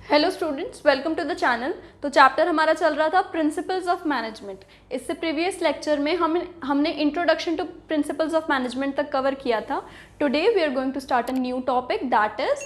Hello students, welcome to the channel. तो chapter हमारा चल रहा था प्रिंसिपल्स ऑफ मैनेजमेंट। इससे प्रीवियस लेक्चर में हमने introduction to principles of management तक कवर किया था। Today we are going to start a new topic, that is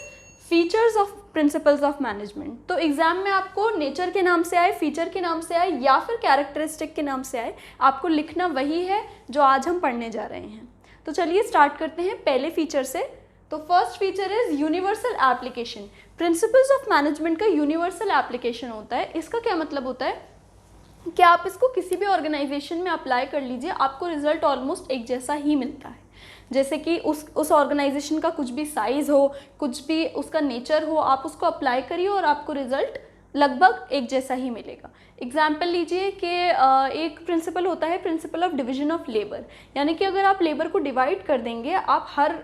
features of principles of management. तो एग्जाम में आपको नेचर के नाम से आए, फीचर के नाम से आए या फिर कैरेक्टरिस्टिक के नाम से आए, आपको लिखना वही है जो आज हम पढ़ने जा रहे हैं। तो चलिए स्टार्ट करते हैं पहले फीचर से। तो first feature is universal application. Principles of management का यूनिवर्सल एप्लीकेशन होता है। इसका क्या मतलब होता है कि आप इसको किसी भी ऑर्गेनाइजेशन में अप्लाई कर लीजिए, आपको रिजल्ट ऑलमोस्ट एक जैसा ही मिलता है। जैसे कि उस ऑर्गेनाइजेशन का कुछ भी साइज हो, कुछ भी उसका नेचर हो, आप उसको अप्लाई करिए और आपको रिजल्ट लगभग एक जैसा ही मिलेगा। एग्जाम्पल लीजिए कि एक प्रिंसिपल होता है principle of division of labour, यानी कि अगर आप लेबर को डिवाइड कर देंगे, आप हर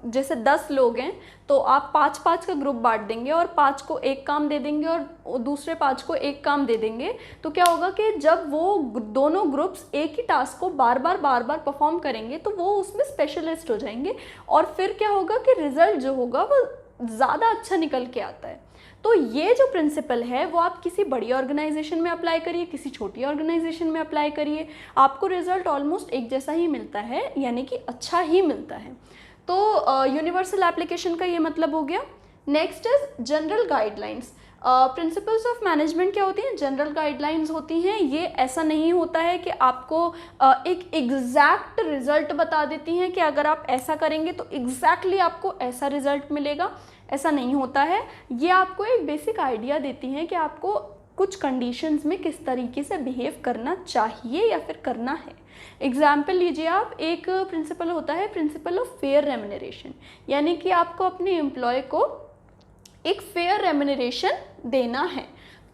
जैसे 10 लोग हैं तो आप 5-5 का ग्रुप बांट देंगे और 5 को एक काम दे देंगे और दूसरे 5 को एक काम दे देंगे। तो क्या होगा कि जब वो दोनों ग्रुप्स एक ही टास्क को बार बार परफॉर्म करेंगे तो वो उसमें स्पेशलिस्ट हो जाएंगे और फिर क्या होगा कि रिजल्ट जो होगा वो ज़्यादा अच्छा निकल के आता है। तो ये जो प्रिंसिपल है वो आप किसी बड़ी ऑर्गेनाइजेशन में अप्लाई करिए, किसी छोटी ऑर्गेनाइजेशन में अप्लाई करिए, आपको रिजल्ट ऑलमोस्ट एक जैसा ही मिलता है, यानी कि अच्छा ही मिलता है। तो यूनिवर्सल एप्लीकेशन का ये मतलब हो गया। Next is general guidelines. Principles of management क्या होती हैं? जनरल गाइडलाइंस होती हैं। ये ऐसा नहीं होता है कि आपको एक एग्जैक्ट रिजल्ट बता देती हैं कि अगर आप ऐसा करेंगे तो एग्जैक्टली आपको ऐसा रिजल्ट मिलेगा, ऐसा नहीं होता है। ये आपको एक बेसिक आइडिया देती हैं कि आपको कुछ कंडीशंस में किस तरीके से बिहेव करना चाहिए या फिर करना है। एग्जाम्पल लीजिए आप, एक प्रिंसिपल होता है प्रिंसिपल ऑफ फेयर रेम्युनरेशन, यानी कि आपको अपने एम्प्लॉय को एक फेयर रेम्युनरेशन देना है।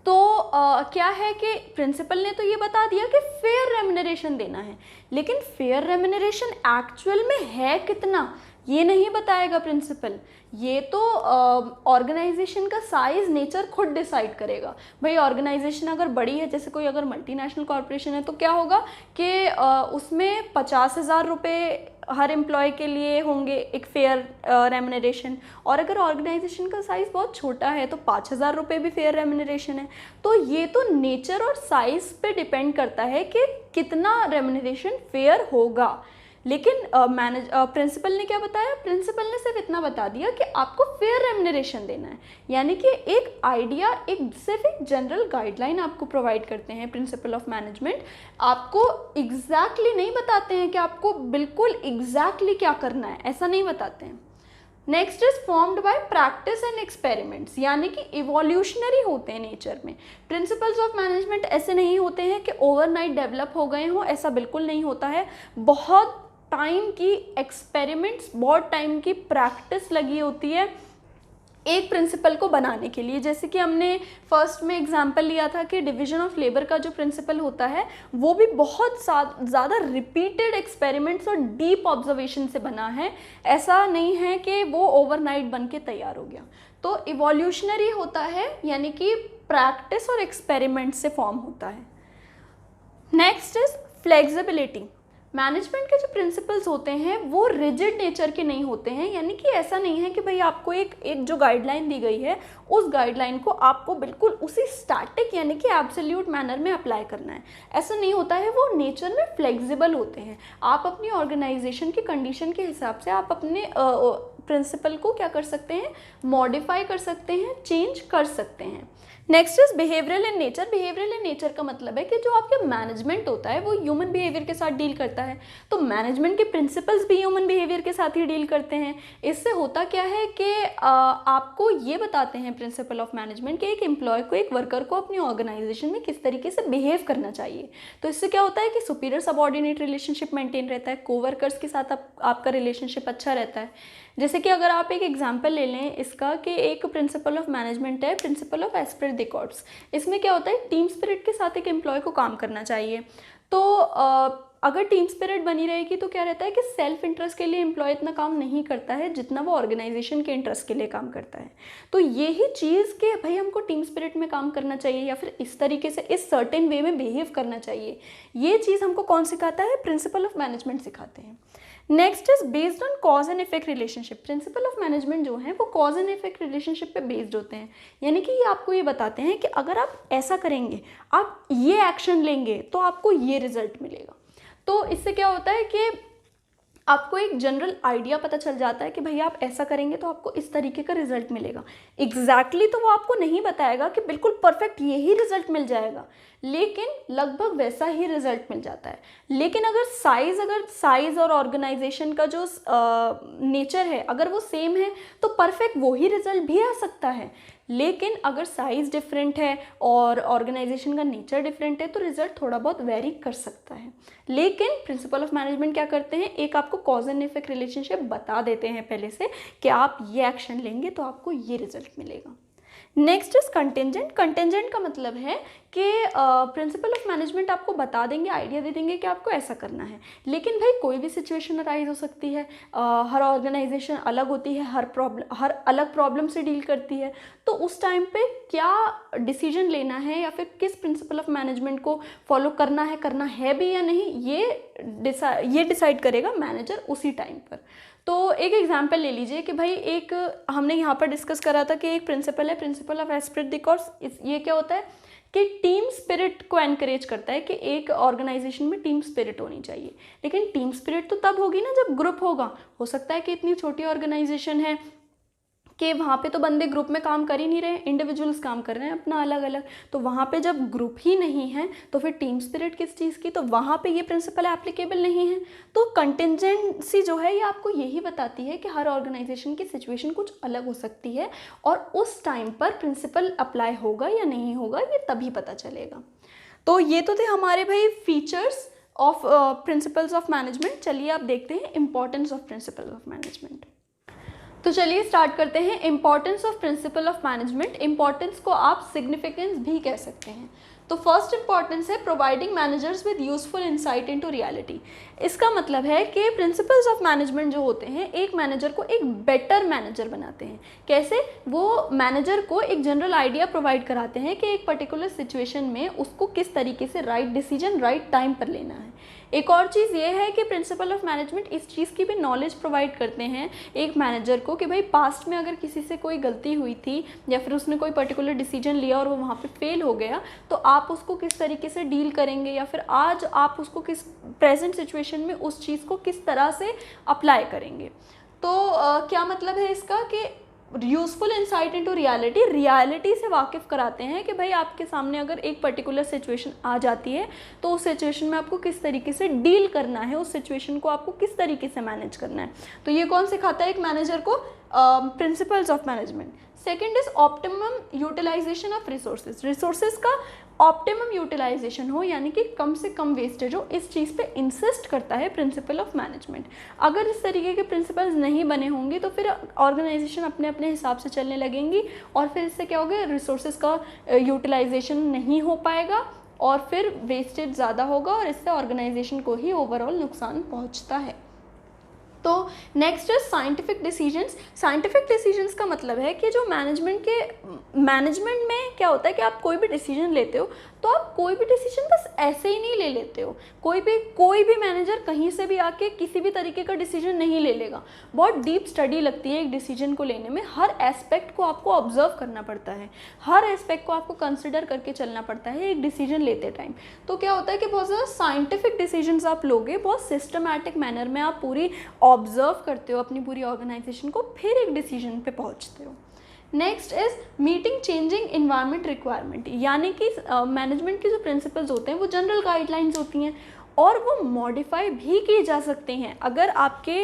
तो क्या है कि प्रिंसिपल ने तो ये बता दिया कि फेयर रेम्युनरेशन देना है, लेकिन फेयर रेम्युनरेशन एक्चुअल में है कितना ये नहीं बताएगा प्रिंसिपल। ये तो ऑर्गेनाइजेशन का साइज, नेचर खुद डिसाइड करेगा। भाई ऑर्गेनाइजेशन अगर बड़ी है, जैसे कोई अगर मल्टीनेशनल कॉर्पोरेशन है, तो क्या होगा कि उसमें 50,000 रुपये हर एम्प्लॉय के लिए होंगे एक फेयर रेम्युनरेशन, और अगर ऑर्गेनाइजेशन का साइज़ बहुत छोटा है तो 5,000 रुपये भी फेयर रेम्युनरेशन है। तो ये तो नेचर और साइज़ पे डिपेंड करता है कि कितना रेम्युनरेशन फेयर होगा। लेकिन प्रिंसिपल ने क्या बताया? प्रिंसिपल ने सिर्फ इतना बता दिया कि आपको फेयर रेम्युनरेशन देना है, यानी कि एक आइडिया, सिर्फ एक जनरल गाइडलाइन आपको प्रोवाइड करते हैं प्रिंसिपल ऑफ मैनेजमेंट। आपको एग्जैक्टली नहीं बताते हैं कि आपको बिल्कुल एग्जैक्टली क्या करना है, ऐसा नहीं बताते हैं। Next is formed by practice and experiments, यानी कि इवोल्यूशनरी होते हैं नेचर में। प्रिंसिपल्स ऑफ मैनेजमेंट ऐसे नहीं होते हैं कि ओवरनाइट डेवलप हो गए हों, ऐसा बिल्कुल नहीं होता है। बहुत टाइम की एक्सपेरिमेंट्स, बहुत टाइम की प्रैक्टिस लगी होती है एक प्रिंसिपल को बनाने के लिए। जैसे कि हमने फर्स्ट में एग्जांपल लिया था कि डिवीजन ऑफ लेबर का जो प्रिंसिपल होता है वो भी बहुत ज़्यादा रिपीटेड एक्सपेरिमेंट्स और डीप ऑब्जर्वेशन से बना है। ऐसा नहीं है कि वो ओवरनाइट बन के तैयार हो गया। तो इवोल्यूशनरी होता है, यानी कि प्रैक्टिस और एक्सपेरिमेंट से फॉर्म होता है। Next is flexibility. मैनेजमेंट के जो प्रिंसिपल्स होते हैं वो रिजिड नेचर के नहीं होते हैं, यानी कि ऐसा नहीं है कि भाई आपको एक जो गाइडलाइन दी गई है उस गाइडलाइन को आपको बिल्कुल उसी स्टैटिक यानी कि एब्सोल्यूट मैनर में अप्लाई करना है, ऐसा नहीं होता है। वो नेचर में फ्लेक्सिबल होते हैं। आप अपनी ऑर्गेनाइजेशन की कंडीशन के हिसाब से आप अपने प्रिंसिपल को क्या कर सकते हैं? मॉडिफाई कर सकते हैं, चेंज कर सकते हैं। Next is behavioural in nature. Behavioural in nature का मतलब है कि जो आपके मैनेजमेंट होता है वो ह्यूमन बिहेवियर के साथ डील करता है, तो मैनेजमेंट के प्रिंसिपल्स भी ह्यूमन बिहेवियर के साथ ही डील करते हैं। इससे होता क्या है कि आपको ये बताते हैं प्रिंसिपल ऑफ मैनेजमेंट कि एक एम्प्लॉय को, एक वर्कर को अपनी ऑर्गेनाइजेशन में किस तरीके से बिहेव करना चाहिए। तो इससे क्या होता है कि सुपीरियर सबऑर्डिनेट रिलेशनशिप मेंटेन रहता है, कोवर्कर्स के साथ आपका रिलेशनशिप अच्छा रहता है। जैसे कि अगर आप एक एग्जांपल ले लें इसका कि एक प्रिंसिपल ऑफ मैनेजमेंट है principle of esprit de corps. इसमें क्या होता है? टीम स्पिरिट के साथ एक एम्प्लॉय को काम करना चाहिए। तो अगर टीम स्पिरिट बनी रहेगी तो क्या रहता है कि सेल्फ इंटरेस्ट के लिए एम्प्लॉय इतना काम नहीं करता है जितना वो ऑर्गेनाइजेशन के इंटरेस्ट के लिए काम करता है। तो यही चीज़ कि भाई हमको टीम स्पिरिट में काम करना चाहिए या फिर इस तरीके से इस सर्टेन वे में बिहेव करना चाहिए, ये चीज़ हमको कौन सिखाता है? प्रिंसिपल ऑफ मैनेजमेंट सिखाते हैं। Next is based on cause and effect relationship. Principal of management जो है वो कॉज एंड इफेक्ट रिलेशनशिप पे बेस्ड होते हैं, यानी कि ये आपको ये बताते हैं कि अगर आप ऐसा करेंगे, आप ये एक्शन लेंगे तो आपको ये रिजल्ट मिलेगा। तो इससे क्या होता है कि आपको एक जनरल आइडिया पता चल जाता है कि भैया आप ऐसा करेंगे तो आपको इस तरीके का रिजल्ट मिलेगा। एग्जैक्टली तो वो आपको नहीं बताएगा कि बिल्कुल परफेक्ट यही रिजल्ट मिल जाएगा, लेकिन लगभग वैसा ही रिजल्ट मिल जाता है। लेकिन अगर साइज और ऑर्गेनाइजेशन का जो नेचर है अगर वो सेम है तो परफेक्ट वही रिजल्ट भी आ सकता है। लेकिन अगर साइज डिफरेंट है और ऑर्गेनाइजेशन का नेचर डिफरेंट है तो रिजल्ट थोड़ा बहुत वेरी कर सकता है। लेकिन प्रिंसिपल ऑफ मैनेजमेंट क्या करते हैं, एक आपको कॉज एंड इफेक्ट रिलेशनशिप बता देते हैं पहले से कि आप ये एक्शन लेंगे तो आपको ये रिजल्ट मिलेगा। Next is contingent. कंटेंजेंट का मतलब है कि प्रिंसिपल ऑफ मैनेजमेंट आपको बता देंगे, आइडिया दे देंगे कि आपको ऐसा करना है, लेकिन भाई कोई भी सिचुएशन अराइज हो सकती है। हर ऑर्गेनाइजेशन अलग होती है, हर अलग प्रॉब्लम से डील करती है। तो उस टाइम पे क्या डिसीजन लेना है या फिर किस प्रिंसिपल ऑफ मैनेजमेंट को फॉलो करना है भी या नहीं, ये डिसाइड करेगा मैनेजर उसी टाइम पर। तो एक एग्जांपल ले लीजिए कि भाई एक हमने यहाँ पर डिस्कस करा था कि एक प्रिंसिपल है, principle of esprit the course. ये क्या होता है कि टीम स्पिरिट को एनकरेज करता है कि एक ऑर्गेनाइजेशन में टीम स्पिरिट होनी चाहिए। लेकिन टीम स्पिरिट तो तब होगी ना जब ग्रुप होगा। हो सकता है कि इतनी छोटी ऑर्गेनाइजेशन है कि वहाँ पे तो बंदे ग्रुप में काम कर ही नहीं रहे, इंडिविजुअल्स काम कर रहे हैं अपना अलग अलग। तो वहाँ पे जब ग्रुप ही नहीं है तो फिर टीम स्पिरिट किस चीज़ की, तो वहाँ पे ये प्रिंसिपल एप्लीकेबल नहीं है। तो कंटिजेंसी जो है ये आपको यही बताती है कि हर ऑर्गेनाइजेशन की सिचुएशन कुछ अलग हो सकती है और उस टाइम पर प्रिंसिपल अप्लाई होगा या नहीं होगा ये तभी पता चलेगा। तो ये तो थे हमारे भाई features of principles of management. चलिए आप देखते हैं importance of principal of management. तो चलिए स्टार्ट करते हैं importance of principal of management. Importance को आप सिग्निफिकेंस भी कह सकते हैं। तो फर्स्ट इंपॉर्टेंस है providing managers with useful insight into reality. इसका मतलब है कि प्रिंसिपल्स ऑफ मैनेजमेंट जो होते हैं एक मैनेजर को एक बेटर मैनेजर बनाते हैं। कैसे? वो मैनेजर को एक जनरल आइडिया प्रोवाइड कराते हैं कि एक पर्टिकुलर सिचुएशन में उसको किस तरीके से राइट डिसीजन राइट टाइम पर लेना है। एक और चीज़ ये है कि प्रिंसिपल ऑफ मैनेजमेंट इस चीज़ की भी नॉलेज प्रोवाइड करते हैं एक मैनेजर को कि भाई पास्ट में अगर किसी से कोई गलती हुई थी या फिर उसने कोई पर्टिकुलर डिसीजन लिया और वो वहाँ पे फेल हो गया तो आप उसको किस तरीके से डील करेंगे या फिर आज आप उसको किस प्रेजेंट सिचुएशन में उस चीज़ को किस तरह से अप्लाई करेंगे। तो क्या मतलब है इसका कि यूजफुल इंसाइट इनटू रियलिटी से वाकिफ़ कराते हैं कि भाई आपके सामने अगर एक पर्टिकुलर सिचुएशन आ जाती है तो उस सिचुएशन में आपको किस तरीके से डील करना है, उस सिचुएशन को आपको किस तरीके से मैनेज करना है। तो ये कौन सिखाता है एक मैनेजर को? Principles of management. Second is optimum utilisation of resources का ऑप्टिमम यूटिलाइजेशन हो, यानी कि कम से कम वेस्टेज हो, इस चीज़ पे इंसिस्ट करता है प्रिंसिपल ऑफ मैनेजमेंट। अगर इस तरीके के प्रिंसिपल्स नहीं बने होंगे तो फिर ऑर्गेनाइजेशन अपने अपने हिसाब से चलने लगेंगी और फिर इससे क्या होगा, रिसोर्सेज का यूटिलाइजेशन नहीं हो पाएगा और फिर वेस्टेज ज़्यादा होगा और इससे ऑर्गेनाइजेशन को ही ओवरऑल नुकसान पहुँचता है। तो नेक्स्ट है साइंटिफिक डिसीजंस। साइंटिफिक डिसीजंस का मतलब है कि जो मैनेजमेंट में क्या होता है कि आप कोई भी डिसीजन लेते हो तो आप कोई भी डिसीजन बस ऐसे ही नहीं ले लेते हो। कोई भी मैनेजर कहीं से भी आके किसी भी तरीके का डिसीजन नहीं ले लेगा। बहुत डीप स्टडी लगती है एक डिसीजन को लेने में। हर एस्पेक्ट को आपको ऑब्जर्व करना पड़ता है, हर एस्पेक्ट को आपको कंसिडर करके चलना पड़ता है एक डिसीजन लेते टाइम। तो क्या होता है कि बहुत ज़्यादा साइंटिफिक डिसीजंस आप लोगे, बहुत सिस्टमैटिक मैनर में आप पूरी ऑब्जर्व करते हो अपनी पूरी ऑर्गेनाइजेशन को, फिर एक डिसीजन पे पहुंचते हो। Next is meeting changing environment requirement, यानी कि मैनेजमेंट के जो प्रिंसिपल्स होते हैं वो जनरल गाइडलाइंस होती हैं और वो मॉडिफाई भी किए जा सकते हैं। अगर आपके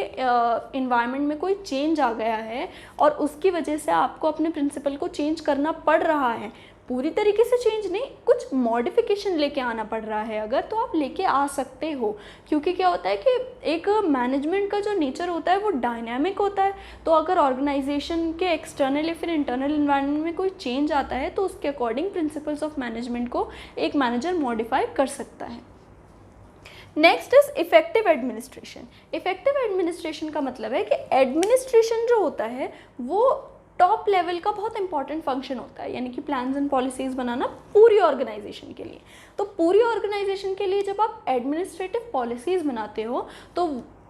इन्वायरमेंट में कोई चेंज आ गया है और उसकी वजह से आपको अपने प्रिंसिपल को चेंज करना पड़ रहा है, पूरी तरीके से चेंज नहीं, कुछ मॉडिफिकेशन लेके आना पड़ रहा है अगर, तो आप लेके आ सकते हो। क्योंकि क्या होता है कि एक मैनेजमेंट का जो नेचर होता है वो डायनामिक होता है। तो अगर ऑर्गेनाइजेशन के एक्सटर्नल या फिर इंटरनल इन्वायरमेंट में कोई चेंज आता है तो उसके अकॉर्डिंग प्रिंसिपल्स ऑफ मैनेजमेंट को एक मैनेजर मॉडिफाई कर सकता है। Next is effective administration. Effective administration का मतलब है कि एडमिनिस्ट्रेशन जो होता है वो टॉप लेवल का बहुत इंपॉर्टेंट फंक्शन होता है, यानी कि प्लान्स एंड पॉलिसीज़ बनाना पूरी ऑर्गेनाइजेशन के लिए। तो पूरी ऑर्गेनाइजेशन के लिए जब आप एडमिनिस्ट्रेटिव पॉलिसीज़ बनाते हो तो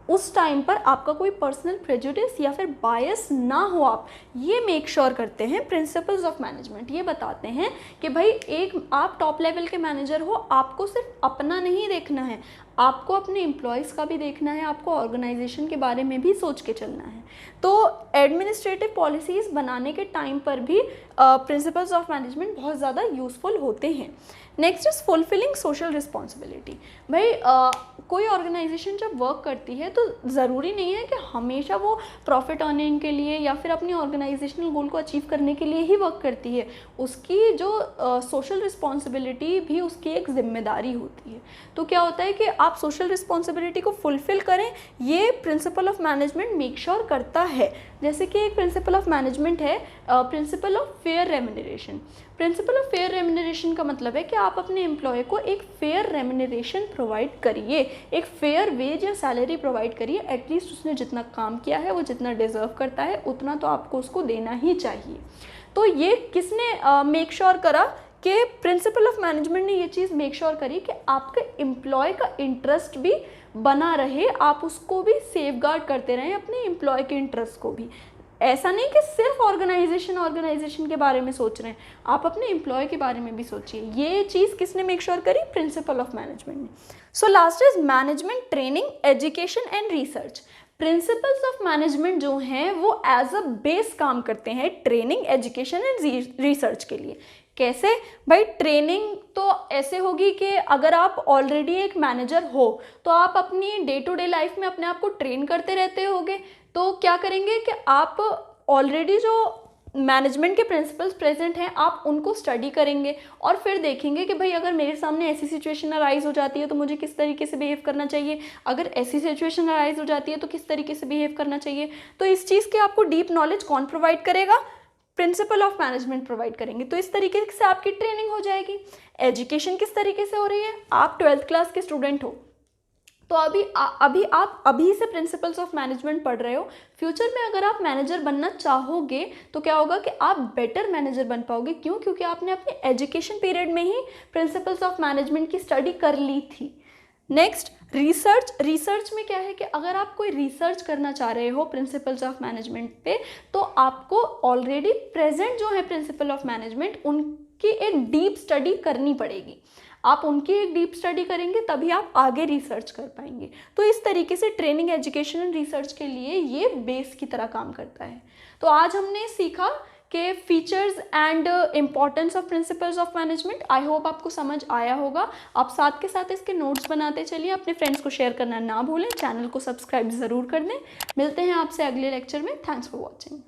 उस टाइम पर आपका कोई पर्सनल प्रेजुडिस या फिर बायस ना हो, आप ये मेक श्योर करते हैं प्रिंसिपल्स ऑफ मैनेजमेंट। ये बताते हैं कि भाई एक आप टॉप लेवल के मैनेजर हो, आपको सिर्फ अपना नहीं देखना है, आपको अपने एम्प्लॉयज़ का भी देखना है, आपको ऑर्गेनाइजेशन के बारे में भी सोच के चलना है। तो एडमिनिस्ट्रेटिव पॉलिसीज़ बनाने के टाइम पर भी प्रिंसिपल्स ऑफ मैनेजमेंट बहुत ज़्यादा यूज़फुल होते हैं। Next is fulfilling social responsibility. भाई कोई ऑर्गेनाइजेशन जब वर्क करती है तो ज़रूरी नहीं है कि हमेशा वो प्रॉफिट अर्निंग के लिए या फिर अपनी ऑर्गेनाइजेशनल गोल को अचीव करने के लिए ही वर्क करती है। उसकी जो सोशल रिस्पॉन्सिबिलिटी भी उसकी एक जिम्मेदारी होती है। तो क्या होता है कि आप सोशल रिस्पॉन्सिबिलिटी को फुलफ़िल करें, ये principal of management make sure करता है। जैसे कि एक प्रिंसिपल ऑफ मैनेजमेंट है principle of fair remuneration. Principle of fair remuneration का मतलब है कि आप अपने एम्प्लॉय को एक फेयर रेम्यूनरेशन प्रोवाइड करिए, एक फेयर वेज या सैलरी प्रोवाइड करिए। एटलीस्ट उसने जितना काम किया है, वो जितना डिज़र्व करता है, उतना तो आपको उसको देना ही चाहिए। तो ये किसने मेक श्योर करा कि प्रिंसिपल ऑफ मैनेजमेंट ने ये चीज़ मेक श्योर करी कि आपके एम्प्लॉय का इंटरेस्ट भी बना रहे, आप उसको भी सेफगार्ड करते रहें, अपने एम्प्लॉय के इंटरेस्ट को भी। ऐसा नहीं कि सिर्फ ऑर्गेनाइजेशन के बारे में सोच रहे हैं, आप अपने एम्प्लॉय के बारे में भी सोचिए। ये चीज़ किसने मेक श्योर करी? प्रिंसिपल ऑफ मैनेजमेंट ने। So last is management training, education and research. Principles of management जो हैं वो एज अ बेस काम करते हैं ट्रेनिंग, एजुकेशन एंड रिसर्च के लिए। कैसे भाई? ट्रेनिंग तो ऐसे होगी कि अगर आप ऑलरेडी एक मैनेजर हो तो आप अपनी डे टू डे लाइफ में अपने आप को ट्रेन करते रहते होगे। तो क्या करेंगे कि आप ऑलरेडी जो मैनेजमेंट के प्रिंसिपल्स प्रेजेंट हैं आप उनको स्टडी करेंगे और फिर देखेंगे कि भाई अगर मेरे सामने ऐसी सिचुएशन अराइज हो जाती है तो मुझे किस तरीके से बिहेव करना चाहिए, अगर ऐसी सिचुएशन अराइज हो जाती है तो किस तरीके से बिहेव करना चाहिए। तो इस चीज़ के आपको डीप नॉलेज कौन प्रोवाइड करेगा? प्रिंसिपल ऑफ मैनेजमेंट प्रोवाइड करेंगे। तो इस तरीके से आपकी ट्रेनिंग हो जाएगी। एजुकेशन किस तरीके से हो रही है? आप 12th क्लास के स्टूडेंट हो तो अभी से प्रिंसिपल्स ऑफ मैनेजमेंट पढ़ रहे हो। फ्यूचर में अगर आप मैनेजर बनना चाहोगे तो क्या होगा कि आप बेटर मैनेजर बन पाओगे। क्यों? क्योंकि आपने अपने एजुकेशन पीरियड में ही प्रिंसिपल्स ऑफ मैनेजमेंट की स्टडी कर ली थी। Next research. रिसर्च में क्या है कि अगर आप कोई रिसर्च करना चाह रहे हो प्रिंसिपल्स ऑफ मैनेजमेंट पे तो आपको ऑलरेडी प्रेजेंट जो है प्रिंसिपल ऑफ मैनेजमेंट उनकी एक डीप स्टडी करनी पड़ेगी। आप उनकी एक डीप स्टडी करेंगे तभी आप आगे रिसर्च कर पाएंगे। तो इस तरीके से ट्रेनिंग, एजुकेशन एंड रिसर्च के लिए ये बेस की तरह काम करता है। तो आज हमने सीखा कि features and importance of principles of management. I hope आपको समझ आया होगा। आप साथ के साथ इसके नोट्स बनाते चलिए, अपने फ्रेंड्स को शेयर करना ना भूलें, चैनल को सब्सक्राइब ज़रूर कर दें। मिलते हैं आपसे अगले लेक्चर में। Thanks for watching.